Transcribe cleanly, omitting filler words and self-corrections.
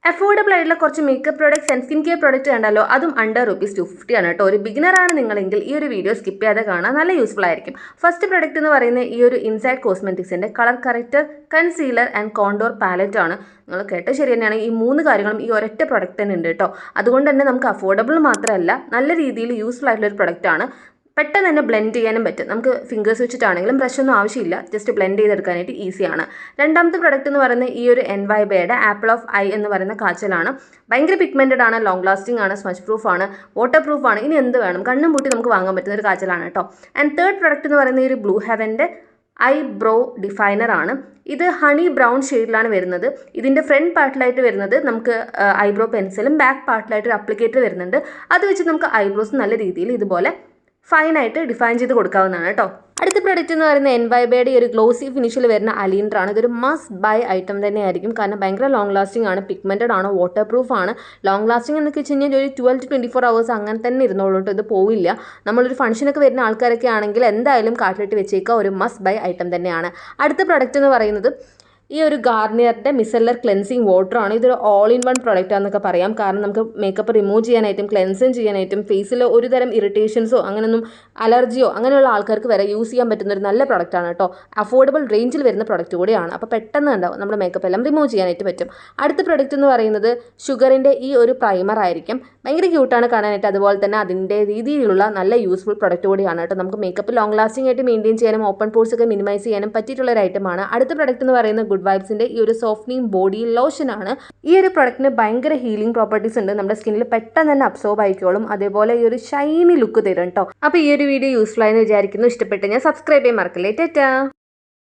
Affordable ആയിട്ടുള്ള കുറച്ച് makeup products and skin care product കണ്ടല്ലോ, അതും അണ്ടർ ₹250 ആണ് കേട്ടോ. ഒരു ബിഗിനറാണ് നിങ്ങളെങ്കിൽ ഈ ഒരു വീഡിയോ സ്കിപ്പ് ചെയ്യാതെ കാണാൻ നല്ല യൂസ്ഫുൾ ആയിരിക്കും. ഫസ്റ്റ് പ്രോഡക്റ്റ് എന്ന് പറയുന്നത് ഈ ഒരു ഇൻസൈഡ് കോസ്മെറ്റിക്സിൻ്റെ colour corrector concealer and contour palette ആണ്. നിങ്ങൾ കേട്ട ശരി തന്നെയാണ്. ഈ 3 കാര്യങ്ങളും ഈ ഒരൊറ്റ പ്രൊഡക്റ്റ് തന്നെ ഉണ്ട് കേട്ടോ. അതുകൊണ്ട് തന്നെ നമുക്ക് അഫോർഡബിൾ മാത്രമല്ല, നല്ല രീതിയിൽ യൂസ്ഫുൾ ആയിട്ടുള്ള ഒരു പ്രൊഡക്റ്റ് ആണ്. പെട്ടെന്ന് തന്നെ ബ്ലെൻഡ് ചെയ്യാനും പറ്റും. നമുക്ക് ഫിംഗേഴ്സ് വെച്ചിട്ടാണെങ്കിലും ബ്രഷൊന്നും ആവശ്യമില്ല, ജസ്റ്റ് ബ്ലെൻഡ് ചെയ്തെടുക്കാനായിട്ട് ഈസിയാണ്. രണ്ടാമത്തെ പ്രൊഡക്റ്റ് എന്ന് പറയുന്നത് ഈ ഒരു എൻവൈബയുടെ ആപ്പിൾ ഓഫ് ഐ എന്ന് പറയുന്ന കാച്ചലാണ്. ഭയങ്കര പിഗ്മെൻറ്റഡ് ആണ്, ലോങ് ലാസ്റ്റിംഗ് ആണ്, സ്മച്ച് പ്രൂഫ് ആണ്, വാട്ടർ പ്രൂഫ് ആണ്. ഇനി എന്ത് വേണം, കണ്ണും പൂട്ടി നമുക്ക് വാങ്ങാൻ പറ്റുന്ന ഒരു കാച്ചലാണ് കേട്ടോ. ആൻഡ് തേർഡ് പ്രൊഡക്റ്റ് എന്ന് പറയുന്നത് ഈ ഒരു ബ്ലൂ ഹെവൻ്റെ ഐബ്രോ ഡിഫൈനർ ആണ്. ഇത് ഹണി ബ്രൗൺ ഷെയ്ഡിലാണ് വരുന്നത്. ഇതിൻ്റെ ഫ്രണ്ട് പാർട്ടിലായിട്ട് വരുന്നത് നമുക്ക് ഐബ്രോ പെൻസിലും ബാക്ക് പാർട്ടിലായിട്ട് ഒരു അപ്ലിക്കേറ്റർ വരുന്നുണ്ട്. അത് വെച്ച് നമുക്ക് ഐബ്രോസ് നല്ല രീതിയിൽ ഇതുപോലെ ഫൈനായിട്ട് ഡിഫൈൻ ചെയ്ത് കൊടുക്കാവുന്നതാണ് കേട്ടോ. അടുത്ത പ്രൊഡക്റ്റ് എന്ന് പറയുന്നത് എൻവൈബയുടെ ഒരു ഗ്ലോസി ഫിനിഷിൽ വരുന്ന അലീൻഡർ ആണ്. ഇതൊരു മസ്റ്റ് ബൈ ഐറ്റം തന്നെയായിരിക്കും, കാരണം ഭയങ്കര ലോങ് ലാസ്റ്റിംഗ് ആണ്, പിഗ്മെൻറ്റഡ് ആണ്, വാട്ടർ പ്രൂഫ് ആണ്. ലോങ് ലാസ്റ്റിംഗ് എന്നൊക്കെ വെച്ച് കഴിഞ്ഞാൽ ഒരു 12 to 24 hours അങ്ങനെ തന്നെ ഇരുന്നോളൂ കേട്ടോ. ഇത് പോവില്ല. നമ്മളൊരു ഫംഗ്ഷനൊക്കെ വരുന്ന ആൾക്കാരൊക്കെ ആണെങ്കിൽ എന്തായാലും കാട്ടിലിട്ട് വെച്ചേക്കുക, ഒരു മസ്റ്റ് ബൈ ഐറ്റം തന്നെയാണ്. അടുത്ത പ്രൊഡക്റ്റ് എന്ന് പറയുന്നത് ഈ ഒരു ഗാർണിയറിൻ്റെ മിസെല്ലർ ക്ലെൻസിങ് വാട്ടർ ആണ്. ഇതൊരു ഓൾ ഇൻ വൺ പ്രൊഡക്റ്റ് ആണെന്നൊക്കെ പറയാം, കാരണം നമുക്ക് മേക്കപ്പ് റിമൂവ് ചെയ്യാനായിട്ടും ക്ലെൻസിങ് ചെയ്യാനായിട്ടും ഫേസിൽ ഒരു തരം ഇറിറ്റേഷൻസോ അങ്ങനെയൊന്നും അലർജിയോ അങ്ങനെയുള്ള ആൾക്കാർക്ക് വരെ യൂസ് ചെയ്യാൻ പറ്റുന്ന ഒരു നല്ല പ്രൊഡക്റ്റ് ആണ് കേട്ടോ. അഫോർഡബിൾ റേഞ്ചിൽ വരുന്ന പ്രൊഡക്റ്റ് കൂടിയാണ്. അപ്പോൾ പെട്ടെന്ന് ഉണ്ടാവും നമ്മുടെ മേക്കപ്പ് എല്ലാം റിമൂവ് ചെയ്യാനായിട്ട് പറ്റും. അടുത്ത പ്രൊഡക്റ്റ് എന്ന് പറയുന്നത് ഷുഗറിൻ്റെ ഈ ഒരു പ്രൈമർ ആയിരിക്കും. ഭയങ്കര ക്യൂട്ടാണ് കാണാനായിട്ട്, അതുപോലെ തന്നെ അതിൻ്റെ രീതിയിലുള്ള നല്ല യൂസ്ഫുൾ പ്രൊഡക്റ്റ് കൂടിയാണ് കേട്ടോ. നമുക്ക് മേക്കപ്പ് ലോങ് ലാസ്റ്റിംഗ് ആയിട്ട് മെയിൻറ്റെയിൻ ചെയ്യാനും ഓപ്പൺ പോർസ് ഒക്കെ മിനിമൈസ് ചെയ്യാനും പറ്റിയിട്ടുള്ള ഒരു ഐറ്റമാണ്. അടുത്ത പ്രൊഡക്റ്റ് എന്ന് പറയുന്നത് ഗുഡ് വൈബ്സിൻ്റെ ഈ ഒരു സോഫ്റ്റനിങ് ബോഡി ലോഷൻ ആണ്. ഈ ഒരു പ്രൊഡക്റ്റിന് ഭയങ്കര ഹീലിംഗ് പ്രോപ്പർട്ടീസ് ഉണ്ട്. നമ്മുടെ സ്കിന്നിൽ പെട്ടെന്ന് തന്നെ അബ്സോർബ് ആയിക്കോളും, അതേപോലെ ഈ ഒരു ഷൈനി ലുക്ക് തരും കേട്ടോ. അപ്പോൾ ഈ ഒരു വീഡിയോ യൂസ്ഫുൾ ആയെന്ന് വിചാരിക്കുന്നു. ഇഷ്ടപ്പെട്ട് ഞാൻ സബ്സ്ക്രൈബ് ചെയ്യാൻ മറക്കല്ലേ. ടാറ്റാ.